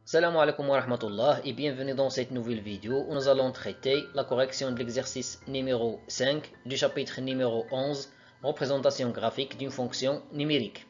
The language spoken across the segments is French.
Salam alaikum wa rahmatullah et bienvenue dans cette nouvelle vidéo où nous allons traiter la correction de l'exercice numéro 5 du chapitre numéro 11, représentation graphique d'une fonction numérique.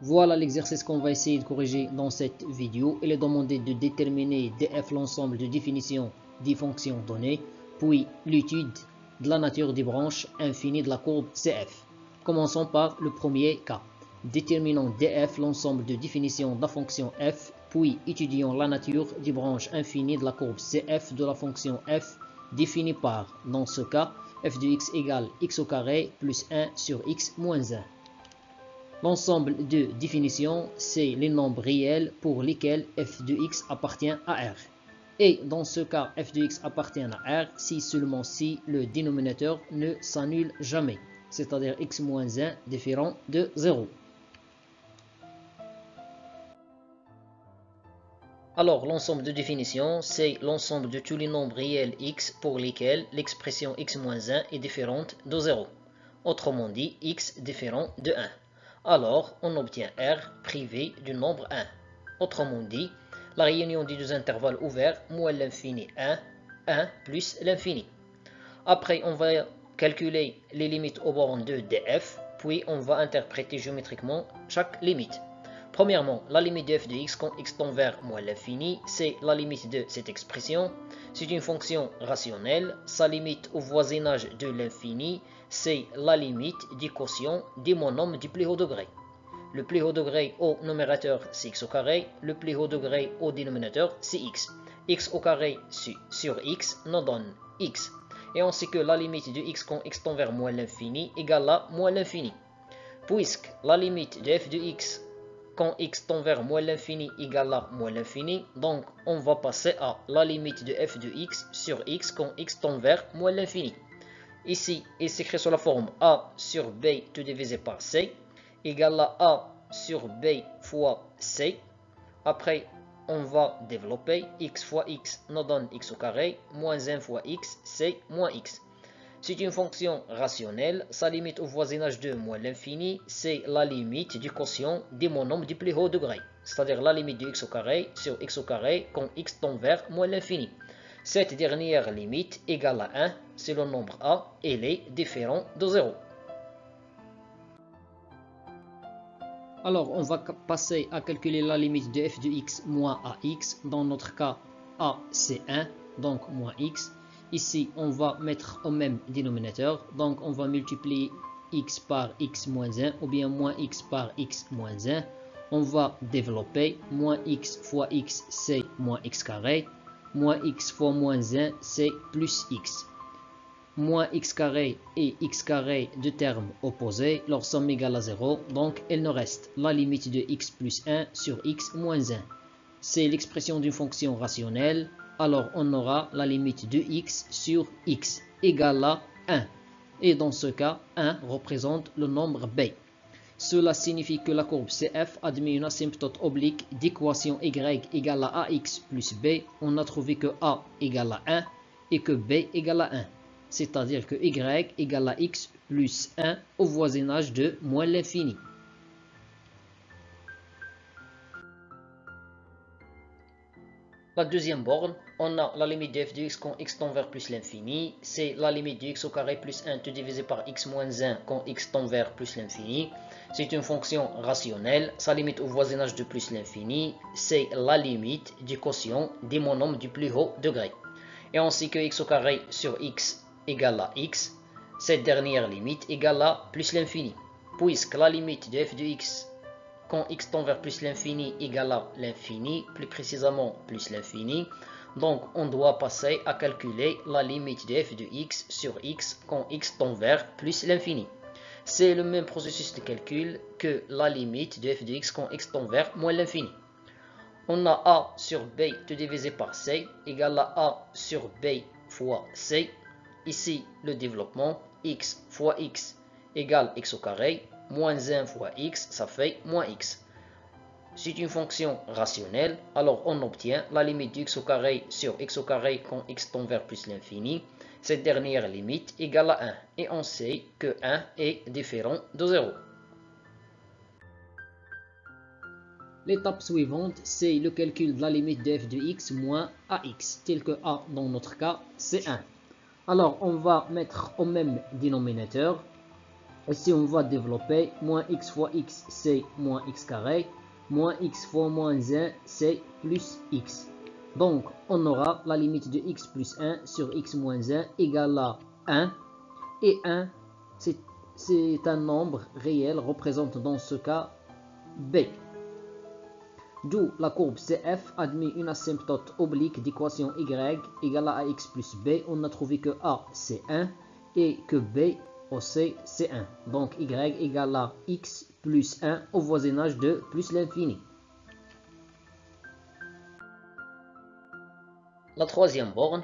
Voilà l'exercice qu'on va essayer de corriger dans cette vidéo. Il est demandé de déterminer df l'ensemble de définitions des fonctions données, puis l'étude de la nature des branches infinies de la courbe CF. Commençons par le premier cas. Déterminons df l'ensemble de définitions de la fonction f, puis étudions la nature des branches infinies de la courbe CF de la fonction f définie par, dans ce cas, f de x égale x au carré plus 1 sur x moins 1. L'ensemble de définitions, c'est les nombres réels pour lesquels f de x appartient à R. Et dans ce cas, f de x appartient à R si seulement si le dénominateur ne s'annule jamais, c'est-à-dire x moins 1 différent de 0. Alors, l'ensemble de définitions, c'est l'ensemble de tous les nombres réels x pour lesquels l'expression x moins 1 est différente de 0. Autrement dit, x différent de 1. Alors, on obtient R privé du nombre 1. Autrement dit, la réunion des deux intervalles ouverts moins l'infini 1, 1 plus l'infini. Après, on va calculer les limites aux bornes de df, puis on va interpréter géométriquement chaque limite. Premièrement, la limite de f de x quand x tend vers moins l'infini, c'est la limite de cette expression. C'est une fonction rationnelle. Sa limite au voisinage de l'infini, c'est la limite du quotient des monomes du plus haut degré. Le plus haut degré au numérateur, c'est x au carré. Le plus haut degré au dénominateur, c'est x. X au carré sur x nous donne x. Et on sait que la limite de x quand x tend vers moins l'infini égale à moins l'infini. Puisque la limite de f de x quand x tend vers moins l'infini égale à moins l'infini, donc on va passer à la limite de f de x sur x quand x tend vers moins l'infini. Ici, il s'écrit sous la forme a sur b tout divisé par c égale à a sur b fois c. Après, on va développer x fois x nous donne x au carré, moins 1 fois x, c moins x. C'est une fonction rationnelle, sa limite au voisinage de moins l'infini, c'est la limite du quotient des monomes du plus haut degré, c'est-à-dire la limite de x au carré sur x au carré quand x tend vers moins l'infini. Cette dernière limite égale à 1, c'est le nombre a, et elle est différente de 0. Alors, on va passer à calculer la limite de f de x moins ax. Dans notre cas, a c'est 1, donc moins x. Ici, on va mettre au même dénominateur. Donc, on va multiplier x par x moins 1 ou bien moins x par x moins 1. On va développer moins x fois x, c'est moins x carré. Moins x fois moins 1, c'est plus x. Moins x carré et x carré, deux termes opposés, leur somme égale à 0, donc il nous reste la limite de x plus 1 sur x moins 1. C'est l'expression d'une fonction rationnelle, alors on aura la limite de x sur x égale à 1. Et dans ce cas, 1 représente le nombre b. Cela signifie que la courbe CF admet une asymptote oblique d'équation y égale à ax plus b. On a trouvé que a égale à 1 et que b égale à 1. C'est-à-dire que y égale à x plus 1 au voisinage de moins l'infini. La deuxième borne, on a la limite de f de x quand x tend vers plus l'infini. C'est la limite de x au carré plus 1 tout divisé par x moins 1 quand x tend vers plus l'infini. C'est une fonction rationnelle. Sa limite au voisinage de plus l'infini, c'est la limite du quotient des monomes du plus haut degré. Et on sait que x au carré sur x égale à x, cette dernière limite égale à plus l'infini, puisque la limite de f de x quand x tend vers plus l'infini égale à l'infini, plus précisément plus l'infini, donc on doit passer à calculer la limite de f de x sur x quand x tend vers plus l'infini. C'est le même processus de calcul que la limite de f de x quand x tend vers moins l'infini. On a a sur b tout divisé par c égale à a sur b fois c. Ici, le développement, x fois x égale x au carré, moins 1 fois x, ça fait moins x. C'est une fonction rationnelle, alors on obtient la limite de x au carré sur x au carré quand x tend vers plus l'infini. Cette dernière limite égale à 1, et on sait que 1 est différent de 0. L'étape suivante, c'est le calcul de la limite de f de x moins ax, tel que a dans notre cas, c'est 1. Alors, on va mettre au même dénominateur. Ici, on va développer moins x fois x, c'est moins x carré. Moins x fois moins 1, c'est plus x. Donc, on aura la limite de x plus 1 sur x moins 1 égale à 1. Et 1, c'est un nombre réel, représente dans ce cas b. D'où la courbe CF admet une asymptote oblique d'équation y égale à ax plus b. On a trouvé que a c'est 1 et que b aussi c'est 1. Donc y égale à x plus 1 au voisinage de plus l'infini. La troisième borne,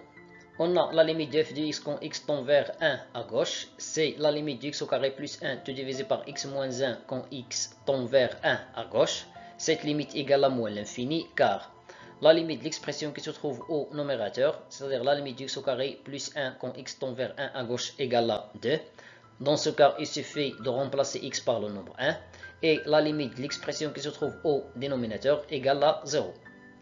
on a la limite de f de x quand x tend vers 1 à gauche. C'est la limite de x au carré plus 1 tout divisé par x moins 1 quand x tend vers 1 à gauche. Cette limite égale à moins l'infini car la limite de l'expression qui se trouve au numérateur, c'est-à-dire la limite de x au carré plus 1 quand x tend vers 1 à gauche égale à 2. Dans ce cas, il suffit de remplacer x par le nombre 1. Et la limite de l'expression qui se trouve au dénominateur égale à 0.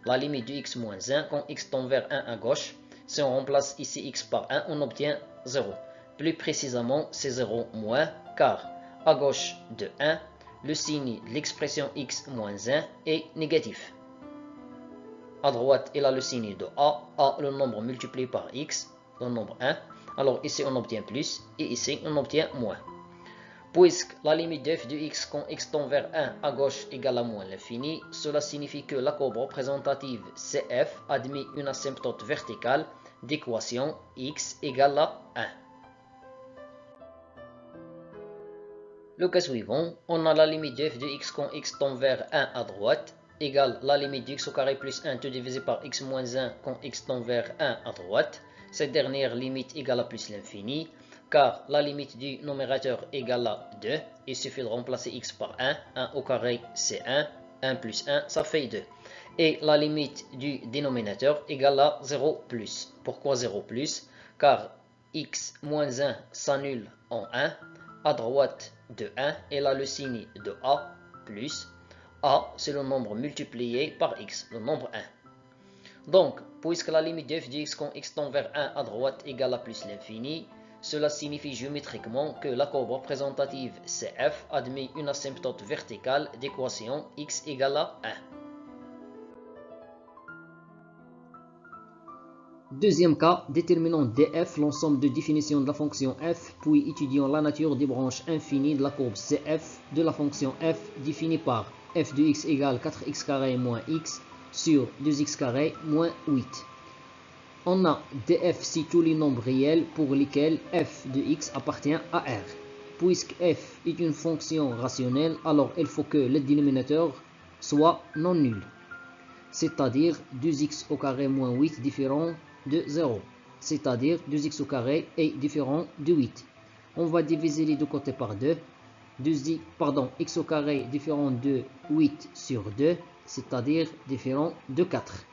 La limite de x moins 1 quand x tend vers 1 à gauche, si on remplace ici x par 1, on obtient 0. Plus précisément, c'est 0 moins, car à gauche de 1, le signe de l'expression x moins 1 est négatif. À droite, il a le signe de a, le nombre multiplié par x, le nombre 1. Alors ici, on obtient plus, et ici, on obtient moins. Puisque la limite de f de x quand x tend vers 1 à gauche égale à moins l'infini, cela signifie que la courbe représentative CF admet une asymptote verticale d'équation x égale à 1. Le cas suivant, on a la limite de f de x quand x tend vers 1 à droite égale la limite de x au carré plus 1 tout divisé par x moins 1 quand x tend vers 1 à droite. Cette dernière limite égale à plus l'infini, car la limite du numérateur égale à 2. Il suffit de remplacer x par 1. 1 au carré c'est 1. 1 plus 1 ça fait 2. Et la limite du dénominateur égale à 0 plus. Pourquoi 0 plus? Car x moins 1 s'annule en 1. À droite de 1, elle a le signe de a plus. A, c'est le nombre multiplié par x, le nombre 1. Donc, puisque la limite de f de x quand x tend vers 1 à droite égale à plus l'infini, cela signifie géométriquement que la courbe représentative CF admet une asymptote verticale d'équation x égale à 1. Deuxième cas, déterminons df l'ensemble de définitions de la fonction f, puis étudions la nature des branches infinies de la courbe CF de la fonction f définie par f de x égale 4x carré moins x sur 2x carré moins 8. On a df si tous les nombres réels pour lesquels f de x appartient à R. Puisque f est une fonction rationnelle, alors il faut que le dénominateur soit non nul, c'est-à-dire 2x au carré moins 8 différent de 0, c'est-à-dire 2x au carré est différent de 8. On va diviser les deux côtés par 2. X au carré différent de 8 sur 2, c'est-à-dire différent de 4.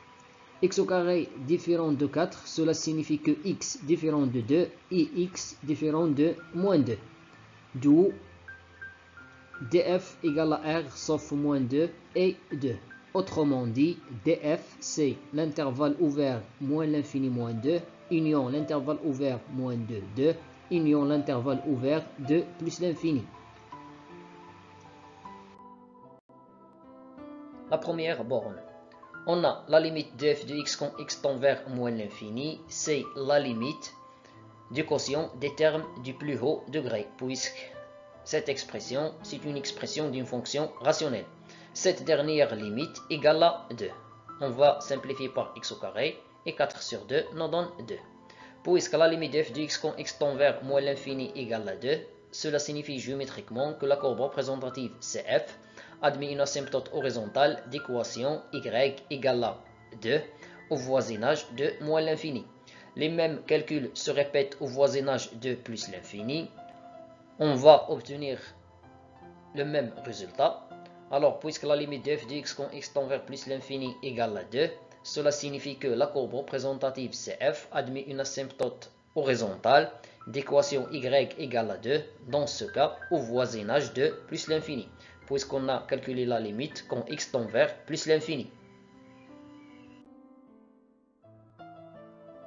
X au carré différent de 4, cela signifie que x différent de 2 et x différent de moins 2. D'où df égale à R sauf moins 2 et 2. Autrement dit, df c'est l'intervalle ouvert moins l'infini moins 2, union l'intervalle ouvert moins 2, 2, union l'intervalle ouvert 2 plus l'infini. La première borne. On a la limite de f de x quand x tend vers moins l'infini, c'est la limite du quotient des termes du plus haut degré, puisque cette expression, c'est une expression d'une fonction rationnelle. Cette dernière limite égale à 2. On va simplifier par x au carré, et 4 sur 2 nous donne 2. Puisque la limite de f de x quand x tend vers moins l'infini égale à 2, cela signifie géométriquement que la courbe représentative CF admet une asymptote horizontale d'équation y égale à 2 au voisinage de moins l'infini. Les mêmes calculs se répètent au voisinage de plus l'infini. On va obtenir le même résultat. Alors, puisque la limite de f de x quand x tend vers plus l'infini égale à 2, cela signifie que la courbe représentative CF admet une asymptote horizontale d'équation y égale à 2, dans ce cas au voisinage de plus l'infini. puisqu'on a calculé la limite quand x tend vers plus l'infini.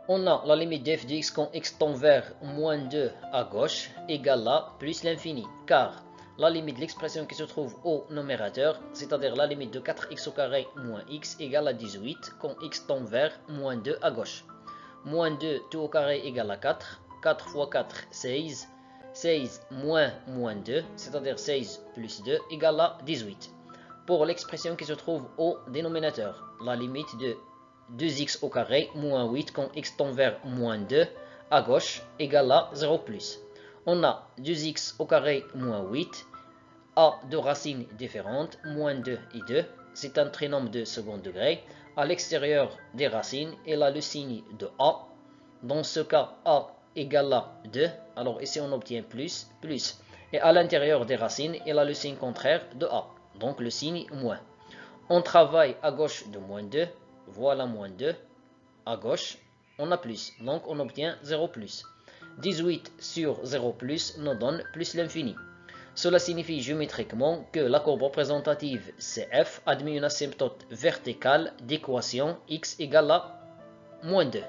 On a la limite de f de x quand x tend vers moins 2 à gauche égale à plus l'infini, car la limite de l'expression qui se trouve au numérateur, c'est-à-dire la limite de 4x au carré moins x égale à 18 quand x tend vers moins 2 à gauche. Moins 2 tout au carré égale à 4, 4 fois 4, 16, 16 moins 2, c'est-à-dire 16 plus 2 égale à 18. Pour l'expression qui se trouve au dénominateur, la limite de 2x au carré moins 8 quand x tend vers moins 2 à gauche égale à 0 plus. On a 2x au carré moins 8 à deux racines différentes, moins 2 et 2. C'est un trinôme de second degré. À l'extérieur des racines, il a le signe de a. Dans ce cas, a égale à 2. Alors ici on obtient plus, plus. Et à l'intérieur des racines, il a le signe contraire de a. Donc le signe moins. On travaille à gauche de moins 2. Voilà moins 2. À gauche, on a plus. Donc on obtient 0 plus. 18 sur 0 plus nous donne plus l'infini. Cela signifie géométriquement que la courbe représentative CF admet une asymptote verticale d'équation x égale à moins 2.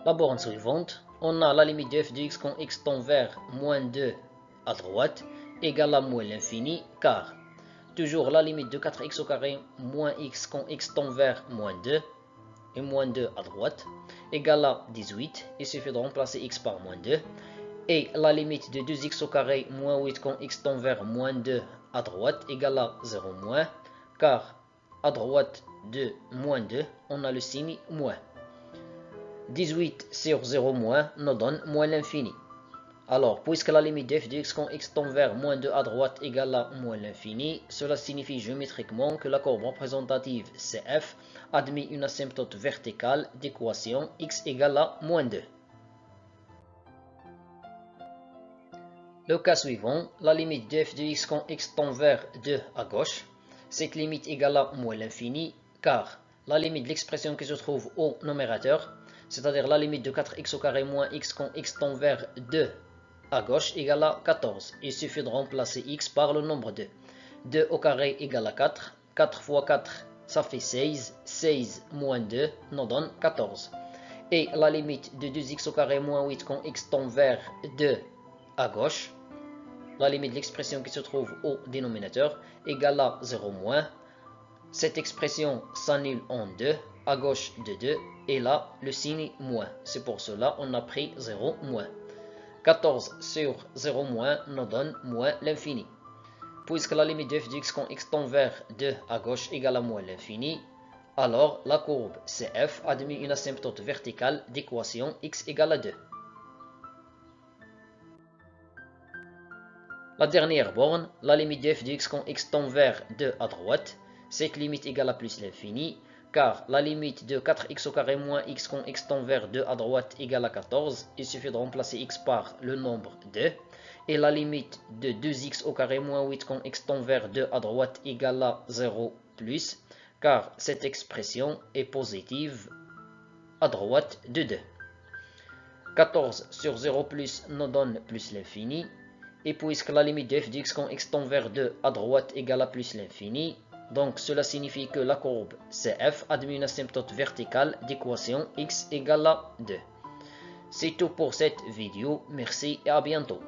La borne suivante, on a la limite de f de x quand x tend vers moins 2 à droite égale à moins l'infini, car toujours la limite de 4x au carré moins x quand x tend vers moins 2 et moins 2 à droite égale à 18. Il suffit de remplacer x par moins 2. Et la limite de 2x au carré moins 8 quand x tend vers moins 2 à droite égale à 0 moins, car à droite de moins 2, on a le signe moins. 18 sur 0 moins nous donne moins l'infini. Alors, puisque la limite de f de x quand x tend vers moins 2 à droite égale à moins l'infini, cela signifie géométriquement que la courbe représentative CF admet une asymptote verticale d'équation x égale à moins 2. Le cas suivant, la limite de f de x quand x tend vers 2 à gauche. Cette limite égale à moins l'infini, car la limite de l'expression qui se trouve au numérateur, c'est-à-dire la limite de 4x au carré moins x quand x tend vers 2 à gauche égale à 14. Il suffit de remplacer x par le nombre 2. 2 au carré égale à 4. 4 fois 4, ça fait 16. 16 moins 2 nous donne 14. Et la limite de 2x au carré moins 8 quand x tend vers 2 à gauche, la limite de l'expression qui se trouve au dénominateur, égale à 0 moins. Cette expression s'annule en 2, à gauche de 2, et là, le signe moins. C'est pour cela qu'on a pris 0 moins. 14 sur 0 moins nous donne moins l'infini. Puisque la limite de f de x quand x tend vers 2 à gauche égale à moins l'infini, alors la courbe CF admet une asymptote verticale d'équation x égale à 2. La dernière borne, la limite de f de x quand x tend vers 2 à droite, cette limite égale à plus l'infini, car la limite de 4x au carré moins x quand x tend vers 2 à droite égale à 14, il suffit de remplacer x par le nombre 2, et la limite de 2x au carré moins 8 quand x tend vers 2 à droite égale à 0 plus, car cette expression est positive à droite de 2. 14 sur 0 plus nous donne plus l'infini, et puisque la limite de f de x quand x tend vers 2 à droite égale à plus l'infini, donc cela signifie que la courbe CF admet une asymptote verticale d'équation x égale à 2. C'est tout pour cette vidéo, merci et à bientôt.